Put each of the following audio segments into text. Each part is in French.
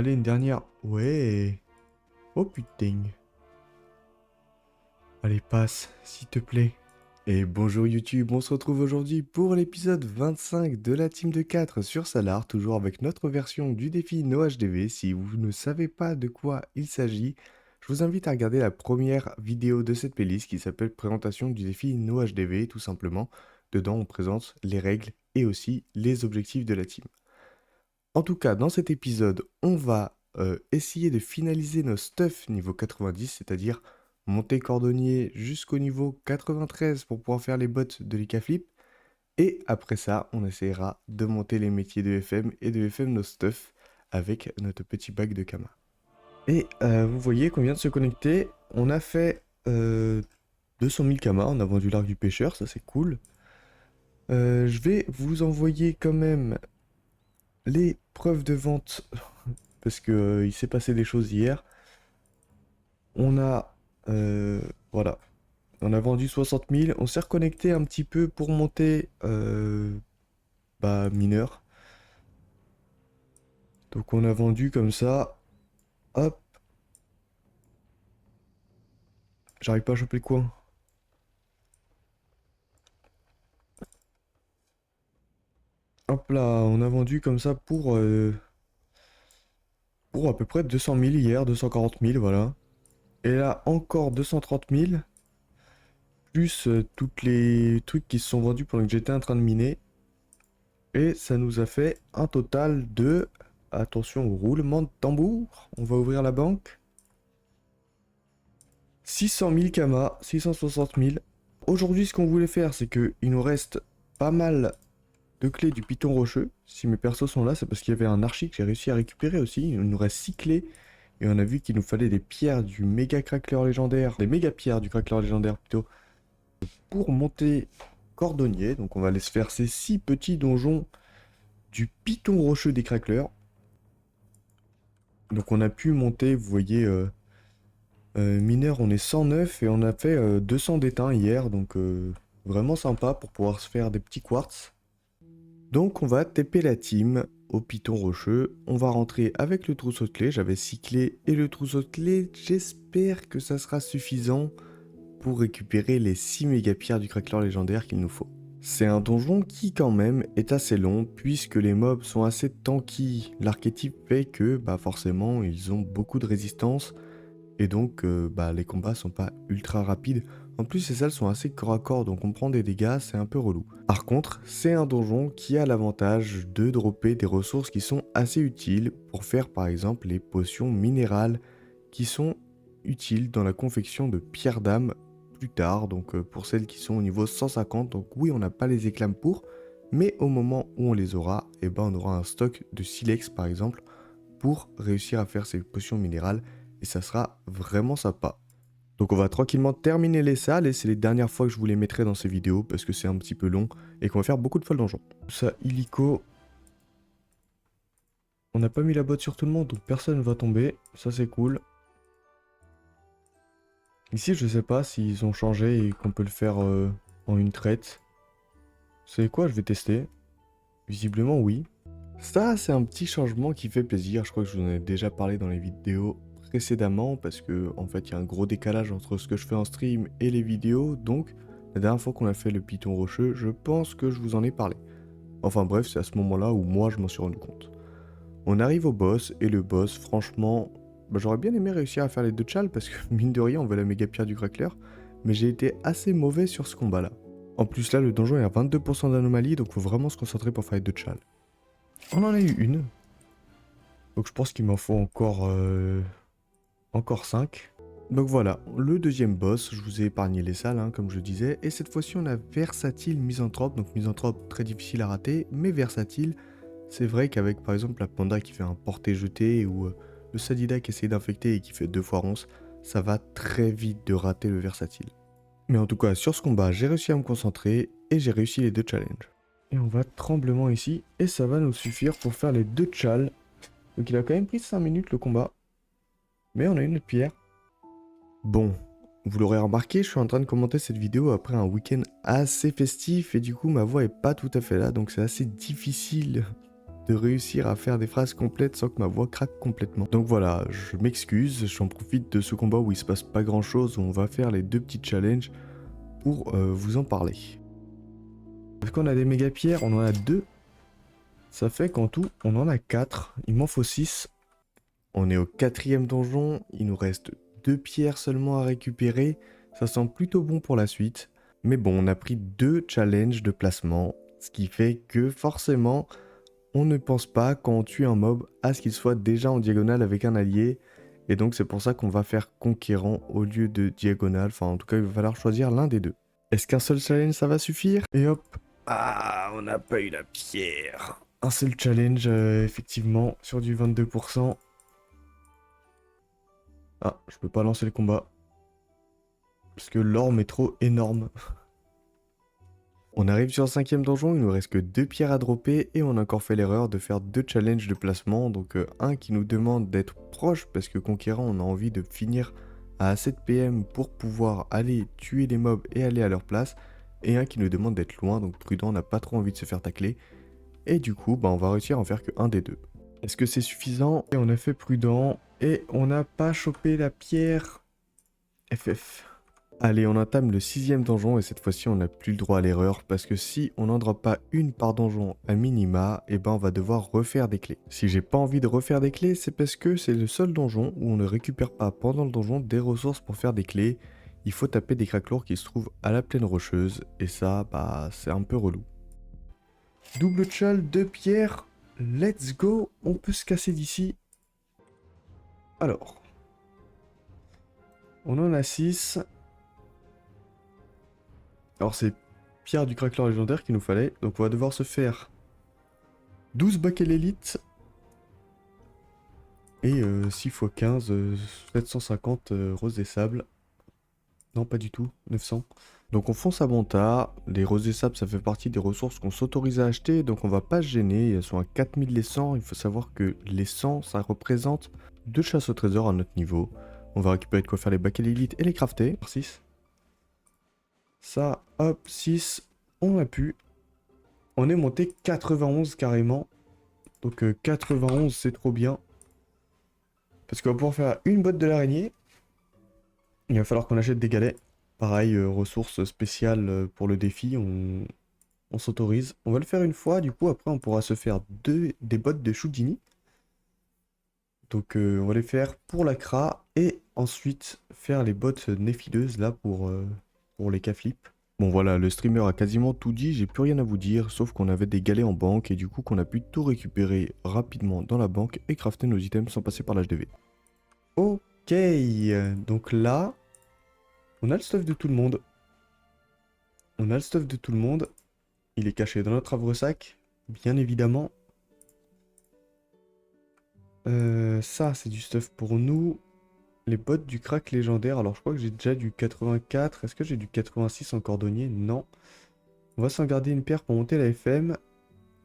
Allez, une dernière. Ouais. Oh putain. Allez, passe, s'il te plaît. Et bonjour YouTube, on se retrouve aujourd'hui pour l'épisode 25 de la team de 4 sur Salar, toujours avec notre version du défi NoHDV. Si vous ne savez pas de quoi il s'agit, je vous invite à regarder la première vidéo de cette playlist qui s'appelle Présentation du défi NoHDV, tout simplement. Dedans, on présente les règles et aussi les objectifs de la team. En tout cas, dans cet épisode, on va essayer de finaliser nos stuff niveau 90, c'est-à-dire monter cordonnier jusqu'au niveau 93 pour pouvoir faire les bots de l'IK Flip. Et après ça, on essaiera de monter les métiers de FM et de FM nos stuff avec notre petit bac de Kama. Et vous voyez qu'on vient de se connecter, on a fait 200 000 Kama, on a vendu l'arc du pêcheur, ça c'est cool. Je vais vous envoyer quand même les preuves de vente parce que il s'est passé des choses hier. On a voilà, on a vendu 60 000. On s'est reconnecté un petit peu pour monter mineur. Donc on a vendu comme ça. Hop. J'arrive pas à choper le coin. Hop là, on a vendu comme ça pour à peu près 200 000 hier, 240 000, voilà. Et là, encore 230 000. Plus toutes les trucs qui se sont vendus pendant que j'étais en train de miner. Et ça nous a fait un total de... Attention au roulement de tambour. On va ouvrir la banque. 600 000 Kama, 660 000. Aujourd'hui, ce qu'on voulait faire, c'est qu'il nous reste pas mal de clés du Python rocheux. Si mes persos sont là, c'est parce qu'il y avait un archi que j'ai réussi à récupérer aussi. Il nous reste 6 clés. Et on a vu qu'il nous fallait des pierres du méga craqueleur légendaire. Des méga pierres du craqueleur légendaire plutôt. Pour monter cordonnier. Donc on va aller se faire ces 6 petits donjons du Python rocheux des craqueleurs. Donc on a pu monter, vous voyez, mineur on est 109 et on a fait 200 d'étain hier, donc vraiment sympa pour pouvoir se faire des petits quartz. Donc on va TP la team au Python rocheux, on va rentrer avec le trousseau de clés, j'avais 6 clés et le trousseau de clés, j'espère que ça sera suffisant pour récupérer les 6 méga pierres du craqueleur légendaire qu'il nous faut. C'est un donjon qui quand même est assez long puisque les mobs sont assez tanky. L'archétype fait que forcément ils ont beaucoup de résistance et donc les combats sont pas ultra rapides. En plus ces salles sont assez corps à corps donc on prend des dégâts, c'est un peu relou. Par contre c'est un donjon qui a l'avantage de dropper des ressources qui sont assez utiles pour faire par exemple les potions minérales qui sont utiles dans la confection de pierres d'âme plus tard, donc pour celles qui sont au niveau 150, donc oui on n'a pas les éclams pour, mais au moment où on les aura, on aura un stock de silex par exemple, pour réussir à faire ces potions minérales, et ça sera vraiment sympa. Donc on va tranquillement terminer les salles, et c'est les dernières fois que je vous les mettrai dans ces vidéos, parce que c'est un petit peu long, et qu'on va faire beaucoup de fois le donjon. Ça, illico... On n'a pas mis la botte sur tout le monde, donc personne ne va tomber, ça c'est cool. Ici, je sais pas s'ils ont changé et qu'on peut le faire en une traite. Vous savez quoi, je vais tester. Visiblement, oui. Ça, c'est un petit changement qui fait plaisir. Je crois que je vous en ai déjà parlé dans les vidéos précédemment parce que, en fait, il y a un gros décalage entre ce que je fais en stream et les vidéos. Donc, la dernière fois qu'on a fait le Python rocheux, je pense que je vous en ai parlé. Enfin bref, c'est à ce moment-là où moi, je m'en suis rendu compte. On arrive au boss, et le boss, franchement, j'aurais bien aimé réussir à faire les deux chals parce que mine de rien on veut la méga pierre du craqueleur, mais j'ai été assez mauvais sur ce combat là. En plus là le donjon est à 22% d'anomalie donc faut vraiment se concentrer pour faire les deux chals. On en a eu une, donc je pense qu'il m'en faut encore 5. Donc voilà, le deuxième boss, je vous ai épargné les salles comme je disais, et cette fois-ci on a versatile misanthrope, donc misanthrope très difficile à rater, mais versatile. C'est vrai qu'avec par exemple la panda qui fait un porté-jeté ou le sadida qui essaie d'infecter et qui fait 2 fois 11, ça va très vite de rater le versatile. Mais en tout cas sur ce combat j'ai réussi à me concentrer et j'ai réussi les deux challenges. Et on va tremblement ici et ça va nous suffire pour faire les deux chals. Donc il a quand même pris 5 minutes le combat. Mais on a une autre pierre. Bon, vous l'aurez remarqué, je suis en train de commenter cette vidéo après un week-end assez festif et du coup ma voix est pas tout à fait là donc c'est assez difficile de réussir à faire des phrases complètes sans que ma voix craque complètement. Donc voilà, je m'excuse, j'en profite de ce combat où il se passe pas grand chose, où on va faire les 2 petits challenges pour vous en parler. Parce qu'on a des méga pierres, on en a 2. Ça fait qu'en tout, on en a 4. Il m'en faut 6. On est au 4e donjon, il nous reste 2 pierres seulement à récupérer. Ça sent plutôt bon pour la suite. Mais bon, on a pris 2 challenges de placement, ce qui fait que forcément, on ne pense pas quand on tue un mob à ce qu'il soit déjà en diagonale avec un allié. Et donc c'est pour ça qu'on va faire conquérant au lieu de diagonale. Enfin en tout cas il va falloir choisir l'un des deux. Est-ce qu'un seul challenge ça va suffire? Et hop. Ah, on n'a pas eu la pierre. Un seul challenge effectivement sur du 22%. Ah, je peux pas lancer le combat. Parce que l'orme est trop énorme. On arrive sur le 5e donjon, il nous reste que 2 pierres à dropper et on a encore fait l'erreur de faire 2 challenges de placement. Donc un qui nous demande d'être proche parce que conquérant on a envie de finir à 7 PM pour pouvoir aller tuer les mobs et aller à leur place. Et un qui nous demande d'être loin, donc prudent, on n'a pas trop envie de se faire tacler. Et du coup, bah, on va réussir à en faire que un des deux. Est-ce que c'est suffisant? Et on a fait prudent et on n'a pas chopé la pierre FF. Allez, on entame le 6e donjon et cette fois-ci on n'a plus le droit à l'erreur parce que si on n'en drop pas une par donjon à minima, et ben on va devoir refaire des clés. Si j'ai pas envie de refaire des clés, c'est parce que c'est le seul donjon où on ne récupère pas pendant le donjon des ressources pour faire des clés. Il faut taper des craquelures qui se trouvent à la plaine rocheuse et ça, bah c'est un peu relou. Double chal, 2 pierres, let's go, on peut se casser d'ici. Alors, on en a 6. Alors c'est pierre du craqueleur légendaire qu'il nous fallait. Donc on va devoir se faire 12 bacs l'élite. Et 6 x 15, 750 roses des sables. Non pas du tout, 900. Donc on fonce à bon tas. Les roses des sables ça fait partie des ressources qu'on s'autorise à acheter. Donc on va pas se gêner, elles sont à 4000 les 100. Il faut savoir que les 100 ça représente 2 chasses au trésor à notre niveau. On va récupérer de quoi faire les bacs l'élite et les crafter. 6. Ça, hop, 6, on a pu. On est monté 91 carrément. Donc 91 c'est trop bien. Parce qu'on va pouvoir faire une botte de l'araignée. Il va falloir qu'on achète des galets. Pareil, ressources spéciales pour le défi, on s'autorise. On va le faire une fois, du coup après on pourra se faire des bottes de Houdini. Donc on va les faire pour la cra et ensuite faire les bottes néfileuses là pour les K-flip. Bon voilà, le streamer a quasiment tout dit, j'ai plus rien à vous dire, sauf qu'on avait des galets en banque et du coup qu'on a pu tout récupérer rapidement dans la banque et crafter nos items sans passer par l'HDV. Ok, donc là, on a le stuff de tout le monde. On a le stuff de tout le monde. Il est caché dans notre havre-sac, bien évidemment. Ça, c'est du stuff pour nous. Les bottes du crack légendaire. Alors, je crois que j'ai déjà du 84. Est-ce que j'ai du 86 en cordonnier? Non. On va s'en garder une paire pour monter la FM.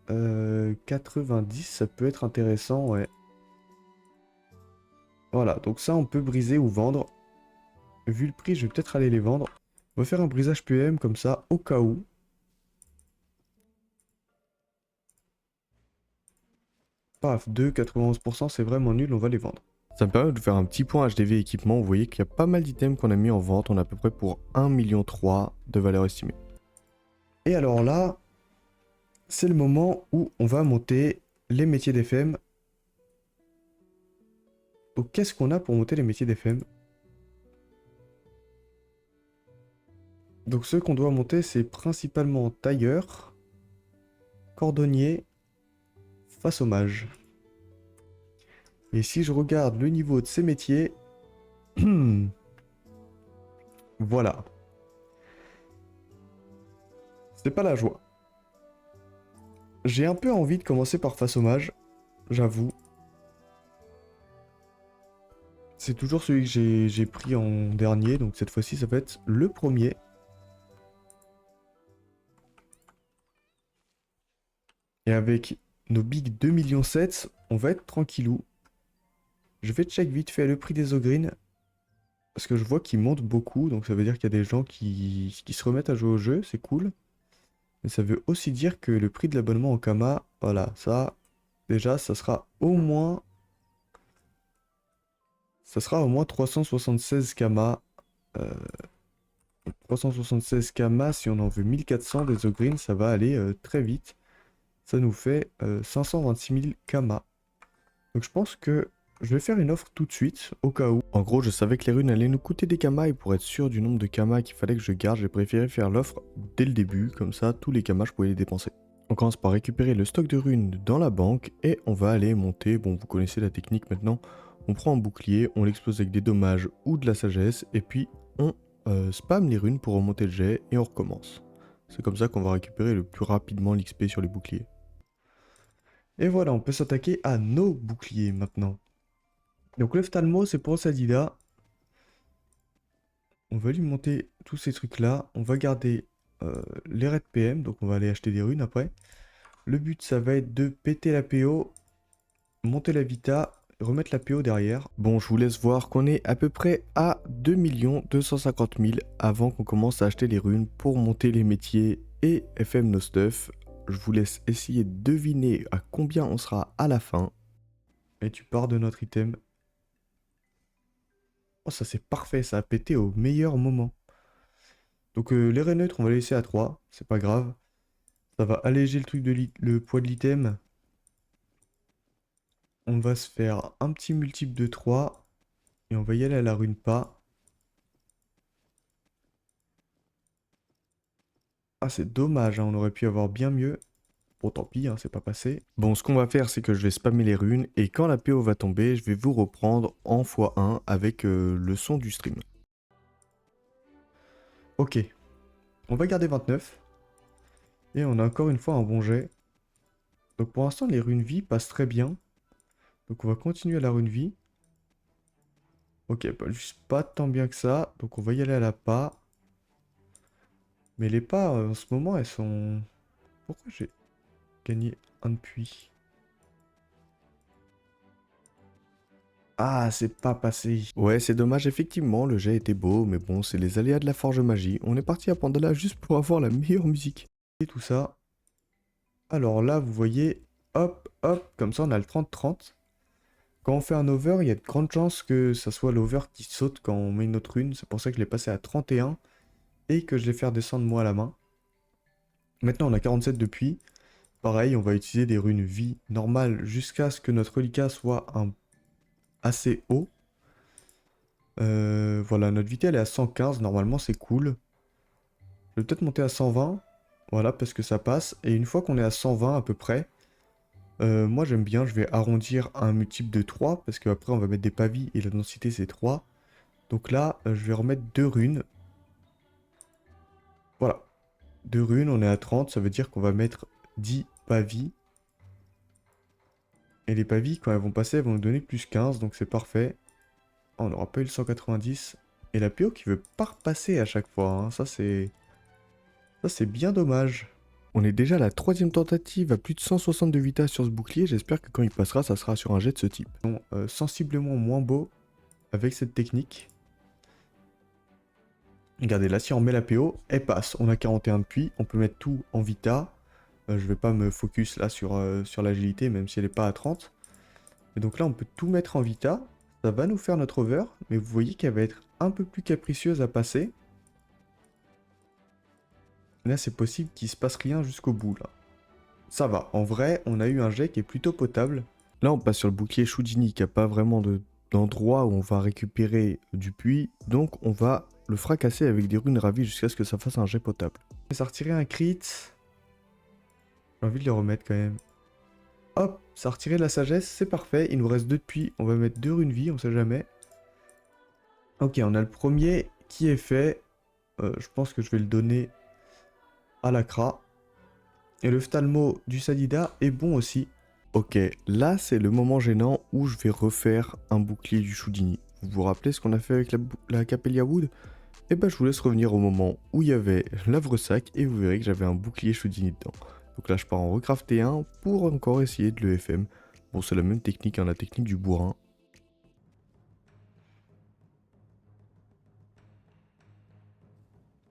90, ça peut être intéressant, ouais. Voilà, donc ça, on peut briser ou vendre. Vu le prix, je vais peut-être aller les vendre. On va faire un brisage PM comme ça, au cas où. Paf, 2, 91%, c'est vraiment nul, on va les vendre. Ça me permet de faire un petit point HDV équipement. Vous voyez qu'il y a pas mal d'items qu'on a mis en vente. On a à peu près pour 1,3 million de valeur estimée. Et alors là, c'est le moment où on va monter les métiers d'FM. Donc qu'est-ce qu'on a pour monter les métiers d'FM? Donc ce qu'on doit monter, c'est principalement tailleur, cordonnier, façonnage. Et si je regarde le niveau de ces métiers, voilà. C'est pas la joie. J'ai un peu envie de commencer par façonnage, j'avoue. C'est toujours celui que j'ai pris en dernier, donc cette fois-ci ça va être le premier. Et avec nos big 2,7 millions, on va être tranquillou. Je vais check vite fait le prix des ogrines. Parce que je vois qu'il monte beaucoup, donc ça veut dire qu'il y a des gens qui se remettent à jouer au jeu, c'est cool. Mais ça veut aussi dire que le prix de l'abonnement au Kama, voilà, ça, Déjà, ça sera au moins 376 kamas. Euh, 376 kamas, si on en veut 1400 des Ogreen, ça va aller très vite. Ça nous fait 526 000 kamas. Donc je pense que je vais faire une offre tout de suite, au cas où. En gros, je savais que les runes allaient nous coûter des kamas, et pour être sûr du nombre de kamas qu'il fallait que je garde, j'ai préféré faire l'offre dès le début, comme ça tous les kamas je pouvais les dépenser. On commence par récupérer le stock de runes dans la banque, et on va aller monter, bon vous connaissez la technique maintenant, on prend un bouclier, on l'explose avec des dommages ou de la sagesse, et puis on spam les runes pour remonter le jet, et on recommence. C'est comme ça qu'on va récupérer le plus rapidement l'XP sur les boucliers. Et voilà, on peut s'attaquer à nos boucliers maintenant. Donc l'ophtalmo, c'est pour Sadida. On va lui monter tous ces trucs-là. On va garder les raids PM, donc on va aller acheter des runes après. Le but, ça va être de péter la PO, monter la Vita, remettre la PO derrière. Bon, je vous laisse voir qu'on est à peu près à 2 250 000 avant qu'on commence à acheter les runes pour monter les métiers et FM nos stuff. Je vous laisse essayer de deviner à combien on sera à la fin. Et tu pars de notre item. Oh, ça c'est parfait, ça a pété au meilleur moment. Donc les raies neutres, on va les laisser à 3, c'est pas grave. Ça va alléger le truc le poids de l'item. On va se faire un petit multiple de 3 et on va y aller à la rune pas. Ah, c'est dommage, hein, on aurait pu avoir bien mieux. Bon, tant pis, hein, c'est pas passé. Bon, ce qu'on va faire, c'est que je vais spammer les runes et quand la PO va tomber, je vais vous reprendre en x1 avec le son du stream. Ok, on va garder 29 et on a encore une fois un bon jet. Donc pour l'instant, les runes vie passent très bien. Donc on va continuer à la rune vie. Ok, juste pas tant bien que ça. Donc on va y aller à la pas. Mais les pas, en ce moment, elles sont... Pourquoi j'ai gagné un de puits? Ah, c'est pas passé. Ouais, c'est dommage, effectivement, le jet était beau, mais bon, c'est les aléas de la forge magie. On est parti à Pandala juste pour avoir la meilleure musique. Et tout ça. Alors là, vous voyez, hop, hop, comme ça on a le 30-30. Quand on fait un over, il y a de grandes chances que ça soit l'over qui saute quand on met une autre rune. C'est pour ça que je l'ai passé à 31 et que je l'ai fait descendre moi à la main. Maintenant, on a 47 depuis. Pareil, on va utiliser des runes vie normales jusqu'à ce que notre reliquat soit assez haut. Voilà, notre vitesse elle est à 115, normalement c'est cool. Je vais peut-être monter à 120, voilà, parce que ça passe. Et une fois qu'on est à 120 à peu près, moi j'aime bien, je vais arrondir à un multiple de 3, parce qu'après on va mettre des pavis et la densité c'est 3. Donc là, je vais remettre 2 runes. Voilà, 2 runes, on est à 30, ça veut dire qu'on va mettre 10 pavis. Et les pavis, quand elles vont passer, elles vont nous donner plus 15, donc c'est parfait. Oh, on n'aura pas eu le 190. Et la PO qui veut pas repasser à chaque fois, hein. Ça c'est bien dommage. On est déjà à la troisième tentative à plus de 160 de vitesse sur ce bouclier. J'espère que quand il passera, ça sera sur un jet de ce type. Donc, sensiblement moins beau avec cette technique. Regardez, là, si on remet la PO, elle passe. On a 41 depuis. On peut mettre tout en Vita. Je vais pas me focus là sur l'agilité, même si elle n'est pas à 30. Et donc là, on peut tout mettre en Vita. Ça va nous faire notre over. Mais vous voyez qu'elle va être un peu plus capricieuse à passer. Là, c'est possible qu'il se passe rien jusqu'au bout, là. Ça va. En vrai, on a eu un jet qui est plutôt potable. Là, on passe sur le bouclier Shudini qui n'a pas vraiment d'endroit où on va récupérer du puits. Donc, on va le fracasser avec des runes ravies jusqu'à ce que ça fasse un jet potable. Ça a retiré un crit. J'ai envie de le remettre quand même. Hop, ça a retiré de la sagesse, c'est parfait. Il nous reste 2 de puits. On va mettre 2 runes vie, on sait jamais. Ok, on a le premier qui est fait. Je pense que je vais le donner à l'Akra. Et le Phtalmo du Sadida est bon aussi. Ok, là c'est le moment gênant où je vais refaire un bouclier du Shudini. Vous vous rappelez ce qu'on a fait avec la Capelia Wood? Et ben je vous laisse revenir au moment où il y avait l'Avresac et vous verrez que j'avais un bouclier Shudini dedans. Donc là je pars en recrafter un pour encore essayer de le FM. Bon c'est la même technique, hein, la technique du bourrin.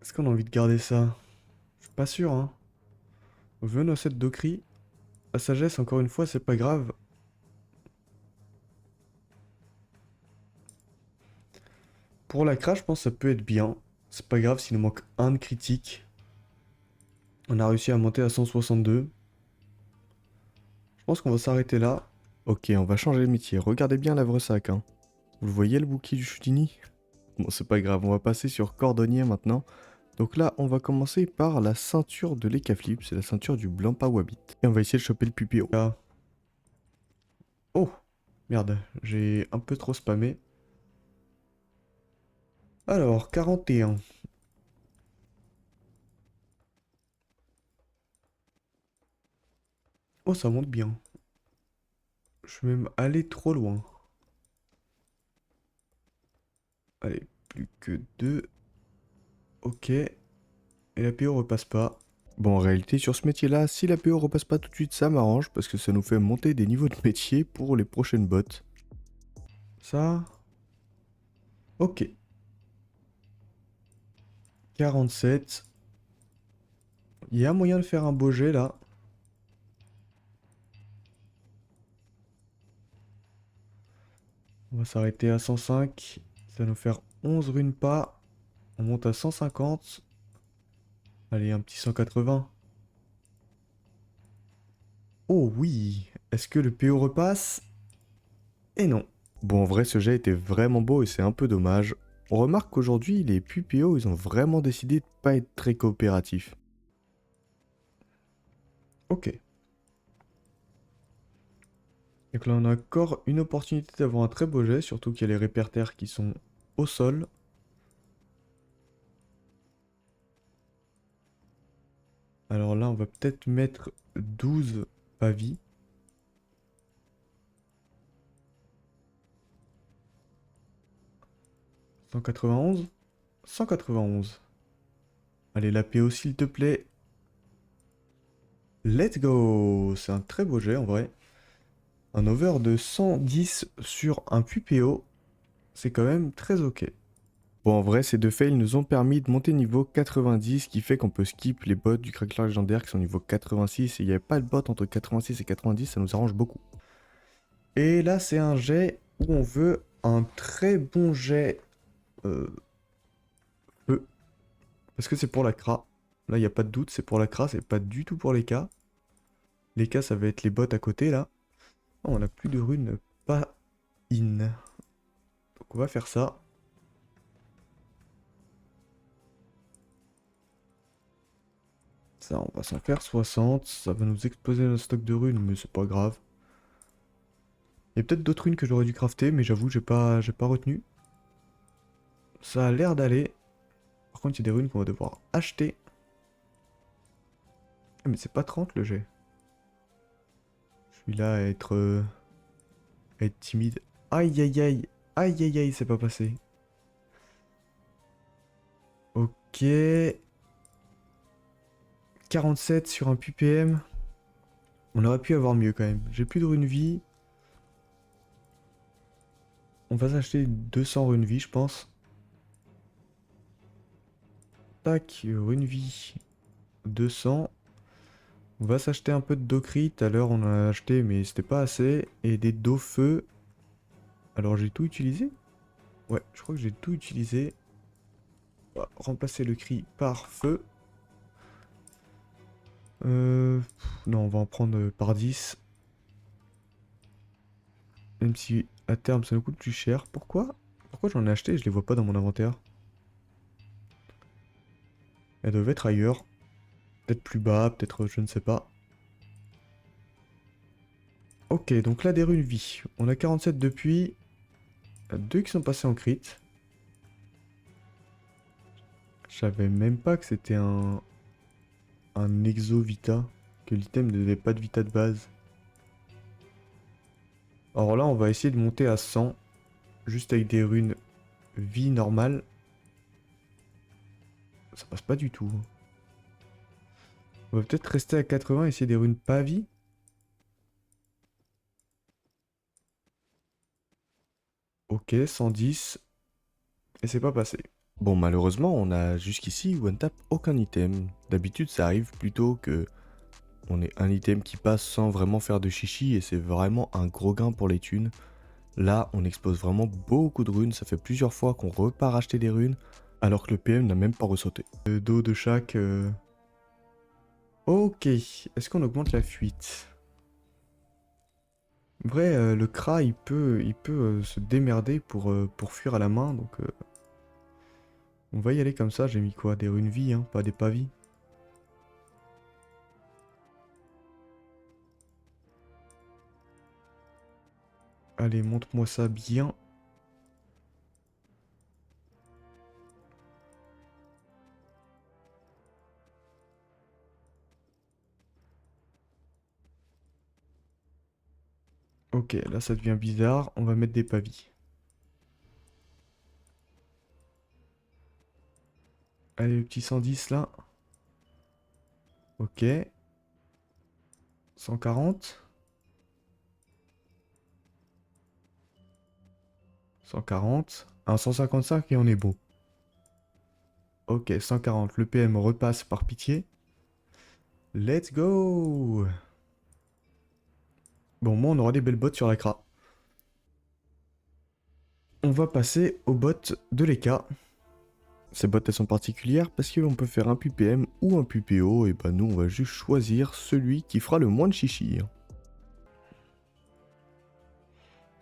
Est-ce qu'on a envie de garder ça? Je suis pas sûr, hein. Je veux nos 7 d'Okri. La sagesse, encore une fois, c'est pas grave. Pour la crash, je pense que ça peut être bien. C'est pas grave s'il nous manque un de critique. On a réussi à monter à 162. Je pense qu'on va s'arrêter là. Ok, on va changer de métier. Regardez bien l'Havresac, hein. Vous le voyez, le bouquet du Choutini? Bon, c'est pas grave, on va passer sur cordonnier maintenant. Donc là, on va commencer par la ceinture de l'Ekaflip. C'est la ceinture du Blampa Wabit. Et on va essayer de choper le pupéo. Là. Oh! Merde, j'ai un peu trop spammé. Alors, 41. Oh, ça monte bien. Je suis même allé trop loin. Allez, plus que 2. Ok. Et la PO repasse pas. Bon, en réalité, sur ce métier-là, si la PO repasse pas tout de suite, ça m'arrange parce que ça nous fait monter des niveaux de métier pour les prochaines bottes. Ça. Ok. 47. Il y a moyen de faire un beau jet là. On va s'arrêter à 105. Ça va nous faire 11 runes pas. On monte à 150. Allez, un petit 180. Oh oui. Est-ce que le PO repasse? Et non. Bon, en vrai, ce jet était vraiment beau et c'est un peu dommage. On remarque qu'aujourd'hui, les PO, ils ont vraiment décidé de pas être très coopératifs. Ok. Donc là, on a encore une opportunité d'avoir un très beau jet, surtout qu'il y a les répertaires qui sont au sol. Alors là, on va peut-être mettre 12 pavis. 191. 191. Allez, la PO s'il te plaît. Let's go! C'est un très beau jet en vrai. Un over de 110 sur un PO, c'est quand même très ok. Bon, en vrai, ces deux fails nous ont permis de monter niveau 90, ce qui fait qu'on peut skip les bots du craquelin légendaire qui sont niveau 86. Et il n'y avait pas de bot entre 86 et 90, ça nous arrange beaucoup. Et là, c'est un jet où on veut un très bon jet feu. Parce que c'est pour la CRA. Là, il n'y a pas de doute, c'est pour la CRA, c'est pas du tout pour les cas. Les cas, ça va être les bots à côté, là. Oh, on a plus de runes pas in. Donc on va faire ça. Ça, on va s'en faire 60. Ça va nous exploser notre stock de runes, mais c'est pas grave. Il y a peut-être d'autres runes que j'aurais dû crafter, mais j'avoue, j'ai pas retenu. Ça a l'air d'aller. Par contre, il y a des runes qu'on va devoir acheter. Ah, mais c'est pas 30 le jet. Je suis là à être timide. Aïe aïe aïe. Aïe aïe aïe, c'est pas passé. Ok. 47 sur un PPM. On aurait pu avoir mieux quand même. J'ai plus de runes vie. On va s'acheter 200 runes vie, je pense. Tac, runes vie 200. On va s'acheter un peu de Docrit. Tout à l'heure, on en a acheté, mais c'était pas assez. Et des dos feu. Alors, j'ai tout utilisé? Ouais, je crois que j'ai tout utilisé. On va remplacer le cri par feu. Non, on va en prendre par 10. Même si à terme ça nous coûte plus cher. Pourquoi j'en ai acheté et je les vois pas dans mon inventaire? Elles doivent être ailleurs. Peut-être plus bas, peut-être je ne sais pas. Ok, donc là des runes vie. On a 47 depuis. Il y a 2 qui sont passés en crit. Je savais même pas que c'était un exo vita. Que l'item ne donnait pas de vita de base. Alors là on va essayer de monter à 100. Juste avec des runes vie normale. Ça passe pas du tout. On va peut-être rester à 80 et essayer des runes pas vie. Ok, 110. Et c'est pas passé. Bon, malheureusement, on a jusqu'ici one tap aucun item. D'habitude, ça arrive plutôt que On est un item qui passe sans vraiment faire de chichi et c'est vraiment un gros gain pour les thunes. Là, on expose vraiment beaucoup de runes, ça fait plusieurs fois qu'on repart acheter des runes, alors que le PM n'a même pas ressauté. Dos de chaque... Ok, est-ce qu'on augmente la fuite? En vrai, le Kra, il peut se démerder pour fuir à la main, donc on va y aller comme ça. J'ai mis quoi? Des runes vie, hein, pas des pavis. Allez, montre-moi ça bien. Ok, là ça devient bizarre, on va mettre des pavis. Allez, le petit 110 là. Ok. 140. 140. Un 155 et on est beau. Ok, 140. Le PM repasse par pitié. Let's go! Bon, moi on aura des belles bottes sur la Kra. On va passer aux bottes de l'EK. Ces bottes elles sont particulières parce qu'on peut faire un PPM ou un PPO et bah nous on va juste choisir celui qui fera le moins de chichi.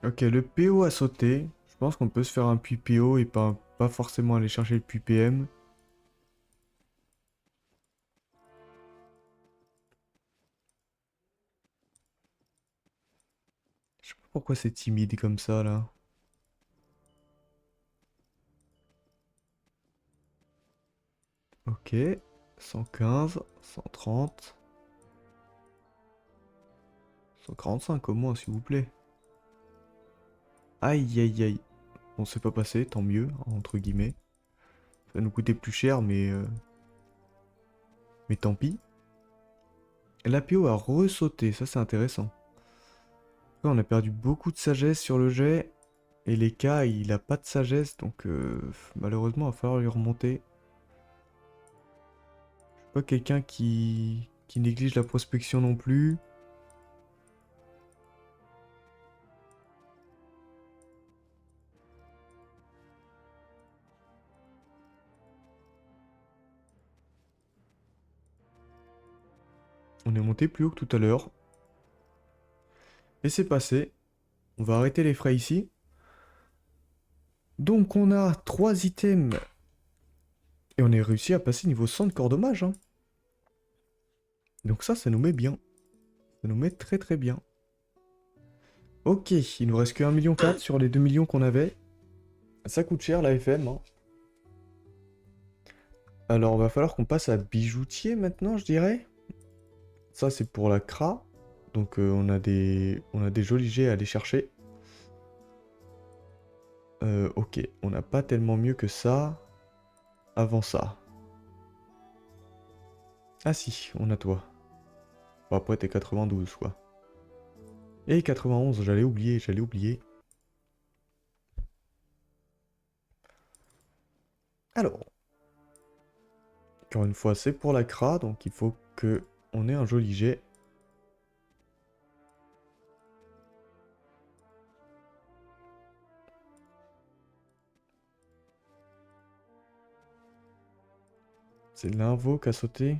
Ok, le PO a sauté. Je pense qu'on peut se faire un PPO et pas forcément aller chercher le PPM. Je sais pas pourquoi c'est timide comme ça là. Ok, 115, 130, 145 au moins s'il vous plaît. Aïe aïe aïe. Bon c'est pas passé, tant mieux, entre guillemets. Ça va nous coûter plus cher mais tant pis. L'APO a ressauté, ça c'est intéressant. On a perdu beaucoup de sagesse sur le jet. Et les cas, il a pas de sagesse, donc malheureusement, il va falloir lui remonter. Je suis pas quelqu'un qui néglige la prospection non plus. On est monté plus haut que tout à l'heure. Et c'est passé. On va arrêter les frais ici. Donc on a 3 items. Et on est réussi à passer niveau 100 de corps dommage. Hein. Donc ça nous met bien. Ça nous met très très bien. Ok, il nous reste que 1,4 million sur les 2 millions qu'on avait. Ça coûte cher la FM. Hein. Alors, va falloir qu'on passe à bijoutier maintenant, je dirais. Ça, c'est pour la CRA. Donc, on a des jolis jets à aller chercher. Ok, on n'a pas tellement mieux que ça. Avant ça. Ah si, on a toi. Bon, après, t'es 92, quoi. Et 91, j'allais oublier, j'allais oublier. Alors, encore une fois, c'est pour la CRA, donc il faut que on ait un joli jet. C'est l'invo qui a sauté.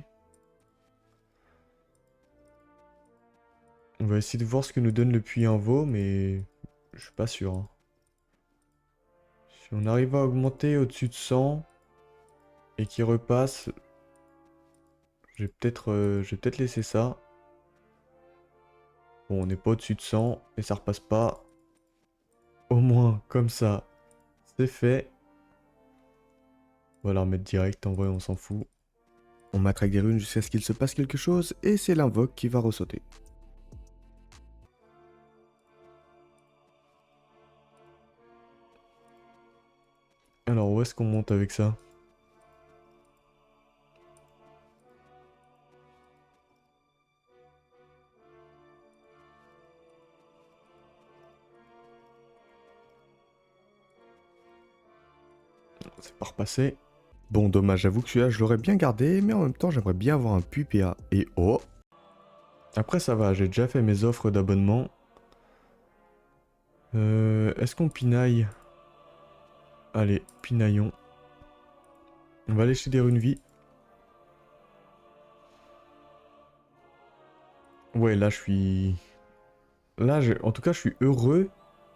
On va essayer de voir ce que nous donne le puits invo, mais je suis pas sûr. Hein. Si on arrive à augmenter au-dessus de 100 et qu'il repasse, je vais peut-être laisser ça. Bon, on n'est pas au-dessus de 100 et ça repasse pas. Au moins, comme ça, c'est fait. On va la remettre direct, en vrai, on s'en fout. On matraque des runes jusqu'à ce qu'il se passe quelque chose et c'est l'invoque qui va ressauter. Alors, où est-ce qu'on monte avec ça? C'est pas repassé. Bon, dommage, j'avoue que celui-là, je l'aurais bien gardé, mais en même temps, j'aimerais bien avoir un puits PA. Et oh! Après ça va, j'ai déjà fait mes offres d'abonnement. Est-ce qu'on pinaille? Allez, pinaillons. On va aller chez des runes vie. Ouais, là je suis... Là, en tout cas, je suis heureux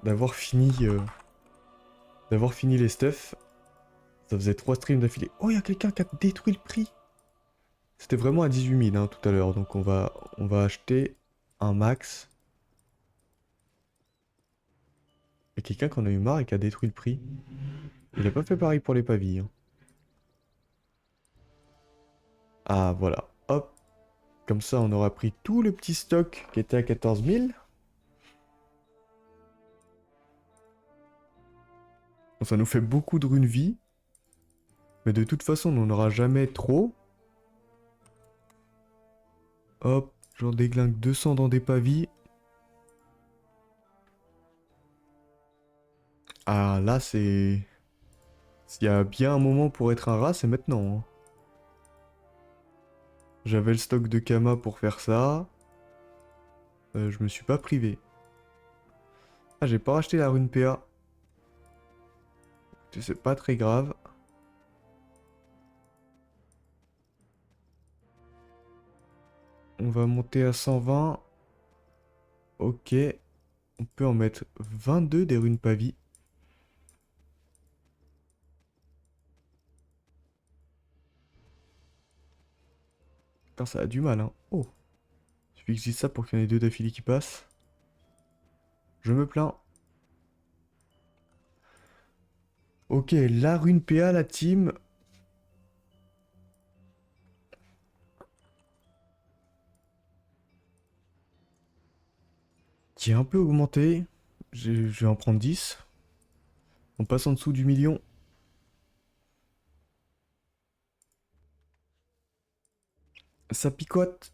d'avoir fini les stuffs. Ça faisait 3 streams d'affilée. Oh, il y a quelqu'un qui a détruit le prix. C'était vraiment à 18 000 hein, tout à l'heure. Donc on va acheter un max. Il y a quelqu'un qui en a eu marre et qui a détruit le prix. Il a pas fait pareil pour les pavilles, hein. Ah, voilà. Hop. Comme ça, on aura pris tout le petit stock qui était à 14 000. Bon, ça nous fait beaucoup de runes vie. Mais de toute façon, on n'en aura jamais trop. Hop. J'en déglingue 200 dans des pavilles. Ah, là, c'est... S'il y a bien un moment pour être un rat, c'est maintenant, hein. J'avais le stock de Kama pour faire ça. Je me suis pas privé. Ah, j'ai pas racheté la rune PA. C'est pas très grave. On va monter à 120. Ok. On peut en mettre 22 des runes pavis. Putain, ça a du mal, hein. Oh. Il suffit que je dise ça pour qu'il y en ait deux d'affilée qui passent. Je me plains. Ok, la rune PA, la team. Qui est un peu augmenté. Je vais en prendre 10. On passe en dessous du million. Ça picote.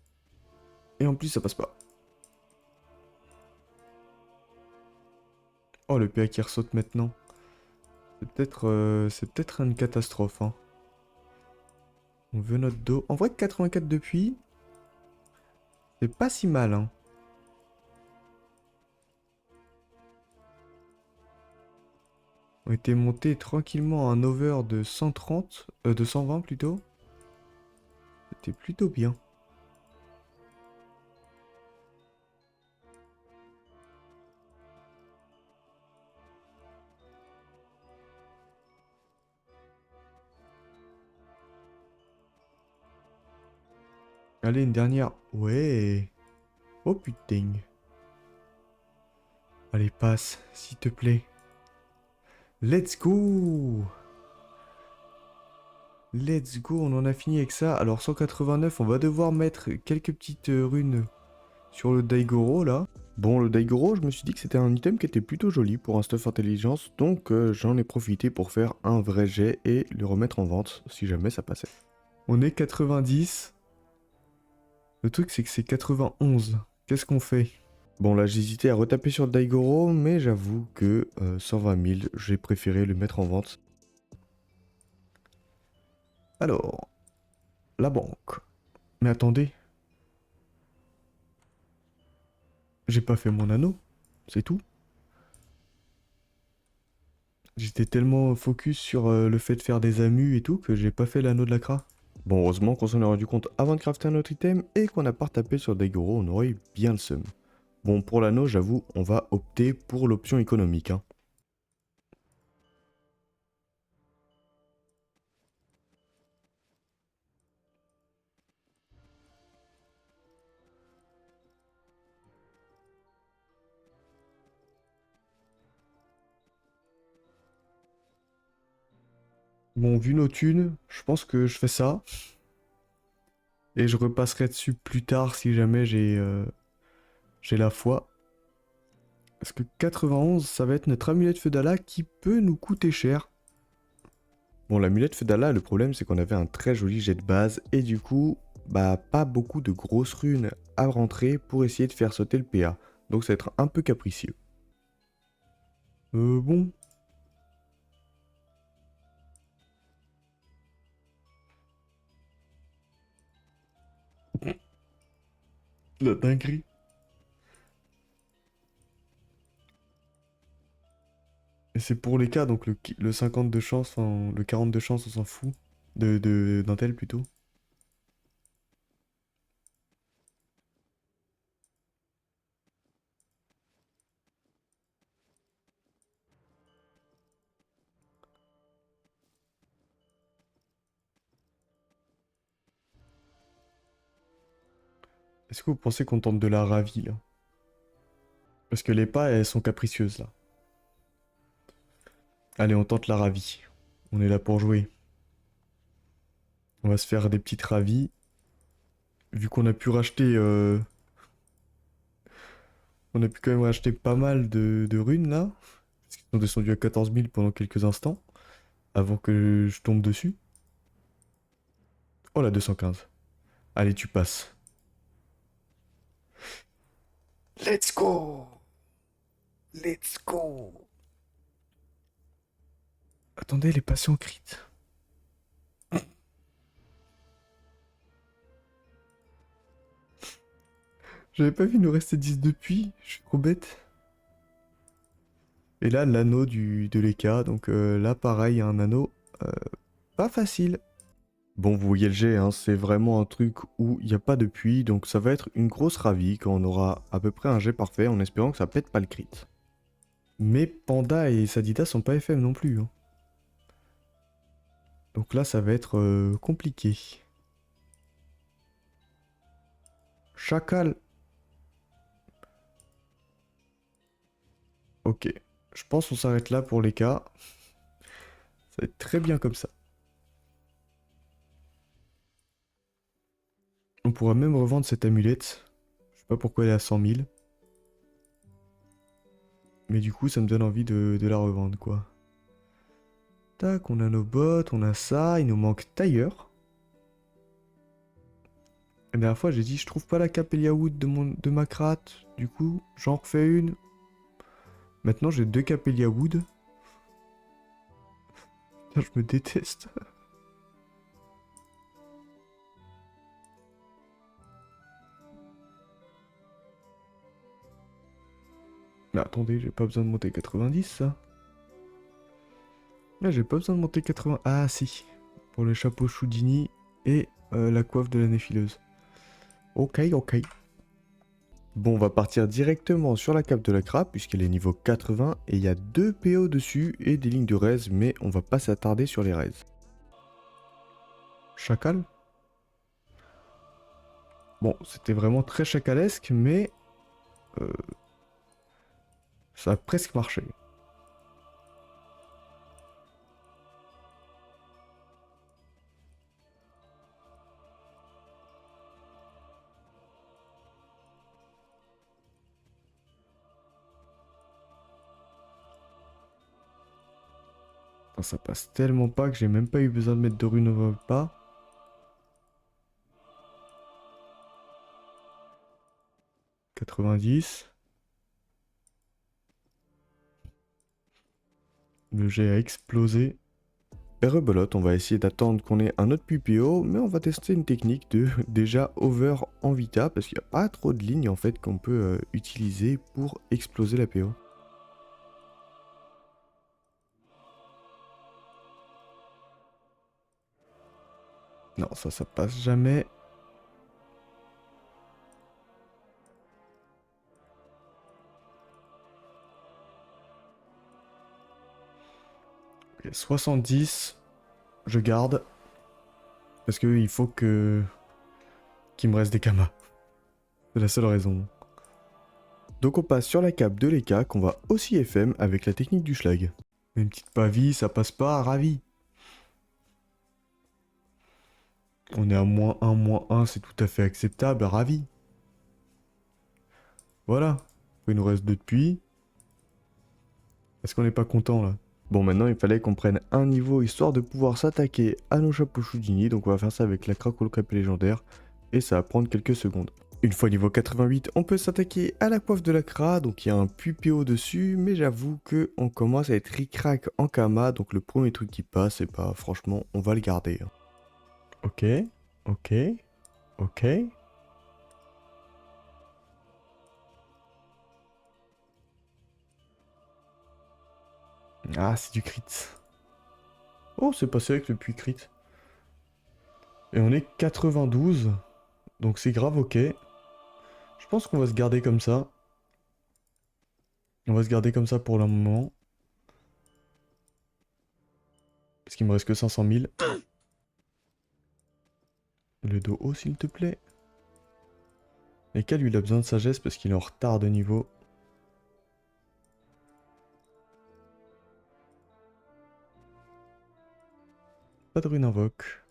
Et en plus, ça passe pas. Oh, le PA qui ressaute maintenant. C'est peut-être une catastrophe, hein. On veut notre dos. En vrai, 84 depuis. C'est pas si mal, hein. On était monté tranquillement à un over de 130, de 120 plutôt. C'était plutôt bien. Allez, une dernière. Ouais. Oh putain. Allez, passe, s'il te plaît. Let's go. Let's go, on en a fini avec ça. Alors 189, on va devoir mettre quelques petites runes sur le Daigoro là. Bon, le Daigoro, je me suis dit que c'était un item qui était plutôt joli pour un stuff intelligence, donc j'en ai profité pour faire un vrai jet et le remettre en vente si jamais ça passait. On est 90. Le truc c'est que c'est 91. Qu'est-ce qu'on fait? Bon là j'hésitais à retaper sur le Daigoro, mais j'avoue que 120 000, j'ai préféré le mettre en vente. Alors, la banque. Mais attendez, j'ai pas fait mon anneau, c'est tout. J'étais tellement focus sur le fait de faire des amus et tout que j'ai pas fait l'anneau de la Kra. Bon, heureusement qu'on s'en est rendu compte avant de crafter un autre item et qu'on n'a pas retapé sur Daigoro, on aurait eu bien le seum. Bon, pour l'anneau, j'avoue, on va opter pour l'option économique, hein. Bon, vu nos thunes, je pense que je fais ça. Et je repasserai dessus plus tard si jamais j'ai la foi. Parce que 91, ça va être notre amulette Feudala qui peut nous coûter cher. Bon, l'amulette Feudala, le problème c'est qu'on avait un très joli jet de base et du coup, bah pas beaucoup de grosses runes à rentrer pour essayer de faire sauter le PA. Donc ça va être un peu capricieux. Bon. La dinguerie. Et c'est pour les cas, donc le 50 de chance, enfin le 40 de chance, on s'en fout. D'un tel plutôt. Est-ce que vous pensez qu'on tente de la ravie là? Parce que les pas, elles sont capricieuses là. Allez, on tente la ravie. On est là pour jouer. On va se faire des petites ravies. Vu qu'on a pu racheter... On a pu quand même racheter pas mal de runes là. Parce qu'ils sont descendus à 14 000 pendant quelques instants. Avant que je tombe dessus. Oh la 215. Allez, tu passes. Let's go! Let's go! Attendez, elle est passée en crit. J'avais pas vu nous rester 10 depuis. Je suis trop bête. Et là, l'anneau de l'Eka. Donc là, pareil, un anneau pas facile. Bon, vous voyez le jet, hein, c'est vraiment un truc où il n'y a pas de puits. Donc ça va être une grosse ravie quand on aura à peu près un jet parfait en espérant que ça pète pas le crit. Mais Panda et Sadida sont pas FM non plus, hein. Donc là, ça va être compliqué. Chacal. Ok. Je pense qu'on s'arrête là pour les cas. Ça va être très bien comme ça. On pourra même revendre cette amulette. Je sais pas pourquoi elle est à 100 000. Mais du coup, ça me donne envie de la revendre, quoi. Tac, on a nos bottes, on a ça. Il nous manque tailleur. La dernière fois, j'ai dit, je trouve pas la Capelia Wood de ma crate. Du coup, j'en refais une. Maintenant, j'ai 2 Capelia Wood. Putain, je me déteste. Mais attendez, j'ai pas besoin de monter 90, ça. Là, j'ai pas besoin de monter 80. Ah, si. Pour le chapeau Choudini et la coiffe de la néfileuse. Ok, ok. Bon, on va partir directement sur la cape de la crabe, puisqu'elle est niveau 80, et il y a 2 PO dessus et des lignes de raise, mais on va pas s'attarder sur les raises. Chacal? Bon, c'était vraiment très chacalesque, mais euh, ça a presque marché. Enfin, ça passe tellement pas que j'ai même pas eu besoin de mettre de runes au pas. « 90. Le jet a explosé. Et rebelote, on va essayer d'attendre qu'on ait un autre PPO, mais on va tester une technique de déjà over en vita, parce qu'il n'y a pas trop de lignes en fait qu'on peut utiliser pour exploser la PO. Non, ça passe jamais. Ok, 70, je garde. Parce que il faut qu'il me reste des kamas. C'est la seule raison. Donc on passe sur la cape de l'Eka qu'on va aussi FM avec la technique du schlag. Une petite pavie, ça passe pas, ravi. On est à moins un, c'est tout à fait acceptable, ravi. Voilà. Il nous reste 2 de puits. Est-ce qu'on n'est pas content là? Bon, maintenant il fallait qu'on prenne un niveau histoire de pouvoir s'attaquer à nos chapeaux Choudini. Donc on va faire ça avec la Crackle Crêpe légendaire. Et ça va prendre quelques secondes. Une fois niveau 88, on peut s'attaquer à la coiffe de la Kra, donc il y a un PO dessus, mais j'avoue que on commence à être ric-rac en Kama, donc le premier truc qui passe, et bah franchement, on va le garder. Ok, ok, ok. Ah, c'est du crit. Oh, c'est passé avec le puits crit. Et on est 92. Donc c'est grave, ok. Je pense qu'on va se garder comme ça. On va se garder comme ça pour le moment. Parce qu'il me reste que 500 000. Le dos haut, s'il te plaît. Et Cal, lui, il a besoin de sagesse parce qu'il est en retard de niveau. Pas de rune invoque.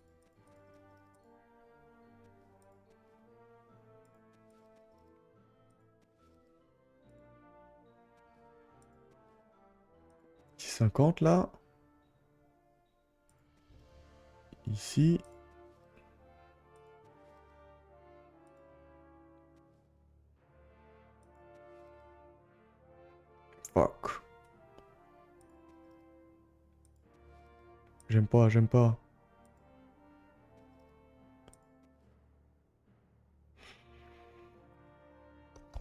Petit 50 là. Ici. Fuck. J'aime pas, j'aime pas.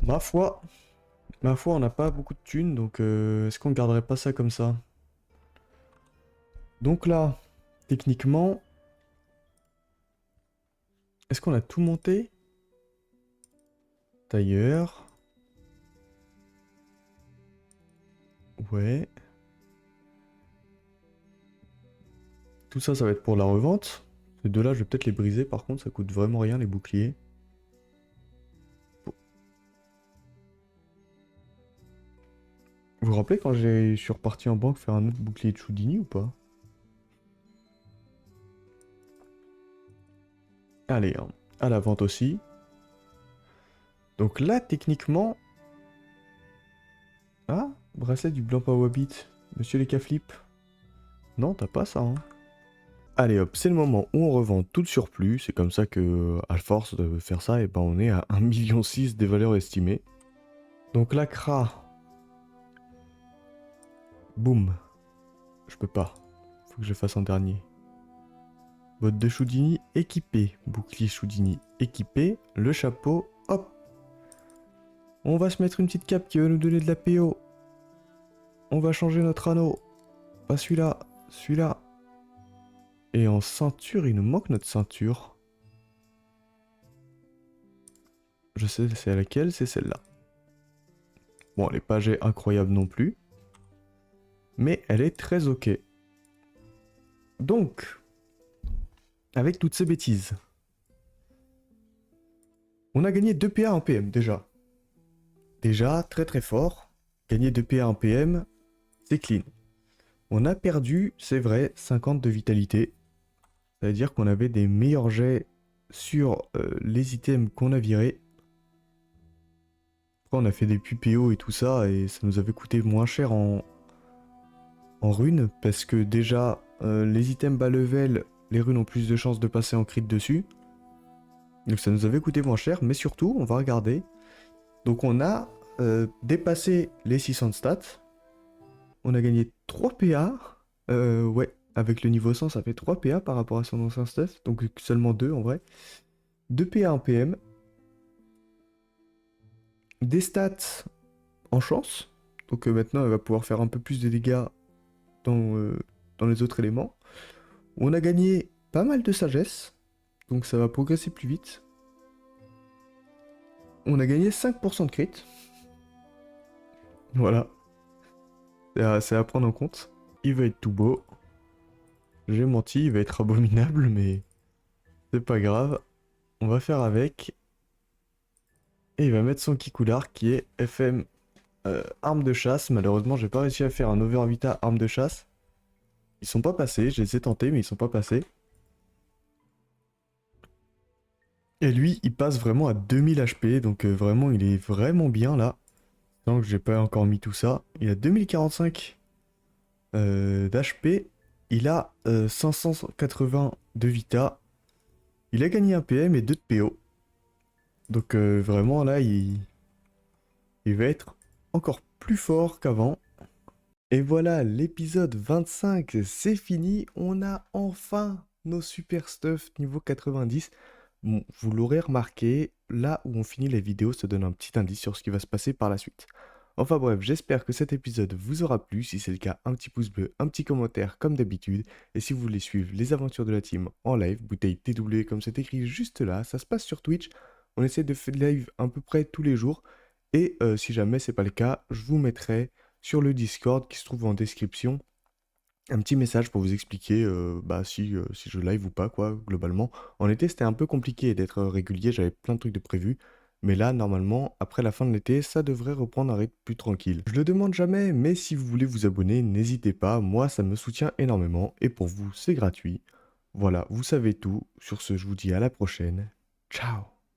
Ma foi. Ma foi, on n'a pas beaucoup de thunes, donc est-ce qu'on garderait pas ça comme ça? Donc là, techniquement, est-ce qu'on a tout monté? Tailleur. Ouais. Tout ça, ça va être pour la revente. Ces deux-là, je vais peut-être les briser, par contre, ça coûte vraiment rien, les boucliers. Vous vous rappelez quand je suis reparti en banque faire un autre bouclier de Choudini ou pas? Allez, hein, à la vente aussi. Donc là, techniquement... Ah, bracelet du blanc Pawabit. Monsieur les Caflip. Non, t'as pas ça, hein. Allez hop, c'est le moment où on revend tout le surplus. C'est comme ça que, à force de faire ça, et ben on est à 1,6 million des valeurs estimées. Donc la CRA. Boum. Je peux pas. Faut que je fasse en dernier. Botte de Choudini équipée. Bouclier Choudini équipé. Le chapeau. Hop. On va se mettre une petite cape qui va nous donner de la PO. On va changer notre anneau. Pas celui-là. Celui-là. Et en ceinture, il nous manque notre ceinture. Je sais c'est laquelle, c'est celle-là. Bon, elle est pas incroyable non plus. Mais elle est très ok. Donc, avec toutes ces bêtises, on a gagné 2 PA en PM déjà. Déjà, très très fort. Gagner 2 PA en PM, c'est clean. On a perdu, c'est vrai, 50 de vitalité. Ça veut dire qu'on avait des meilleurs jets sur les items qu'on a virés. Après, on a fait des PO et tout ça, et ça nous avait coûté moins cher en runes, parce que déjà, les items bas level, les runes ont plus de chances de passer en crit dessus. Donc ça nous avait coûté moins cher, mais surtout, on va regarder. Donc on a dépassé les 600 de stats. On a gagné 3 PA. Ouais, avec le niveau 100, ça fait 3 PA par rapport à son ancien stat. Donc seulement 2 en vrai. 2 PA en PM. Des stats en chance. Donc maintenant, elle va pouvoir faire un peu plus de dégâts dans les autres éléments. On a gagné pas mal de sagesse. Donc ça va progresser plus vite. On a gagné 5% de crit. Voilà. C'est à prendre en compte. Il va être tout beau. J'ai menti, il va être abominable, mais c'est pas grave. On va faire avec. Et il va mettre son Kikular qui est FM arme de chasse. Malheureusement, j'ai pas réussi à faire un over vita arme de chasse. Ils sont pas passés, je les ai tentés, mais ils sont pas passés. Et lui, il passe vraiment à 2000 HP, donc vraiment, il est vraiment bien là. Donc j'ai pas encore mis tout ça. Il a 2045 d'HP. Il a 580 de Vita. Il a gagné un PM et 2 de PO. Donc vraiment là, il va être encore plus fort qu'avant. Et voilà, l'épisode 25, c'est fini. On a enfin nos super stuff niveau 90. Bon, vous l'aurez remarqué, là où on finit les vidéos, ça donne un petit indice sur ce qui va se passer par la suite. Enfin bref, j'espère que cet épisode vous aura plu. Si c'est le cas, un petit pouce bleu, un petit commentaire comme d'habitude. Et si vous voulez suivre les aventures de la team en live, bouteille TW comme c'est écrit juste là, ça se passe sur Twitch. On essaie de faire live à peu près tous les jours. Et si jamais c'est pas le cas, je vous mettrai sur le Discord qui se trouve en description un petit message pour vous expliquer si je live ou pas, quoi, globalement. En été, c'était un peu compliqué d'être régulier, j'avais plein de trucs de prévus. Mais là, normalement, après la fin de l'été, ça devrait reprendre un rythme plus tranquille. Je le demande jamais, mais si vous voulez vous abonner, n'hésitez pas, moi ça me soutient énormément, et pour vous, c'est gratuit. Voilà, vous savez tout. Sur ce, je vous dis à la prochaine. Ciao!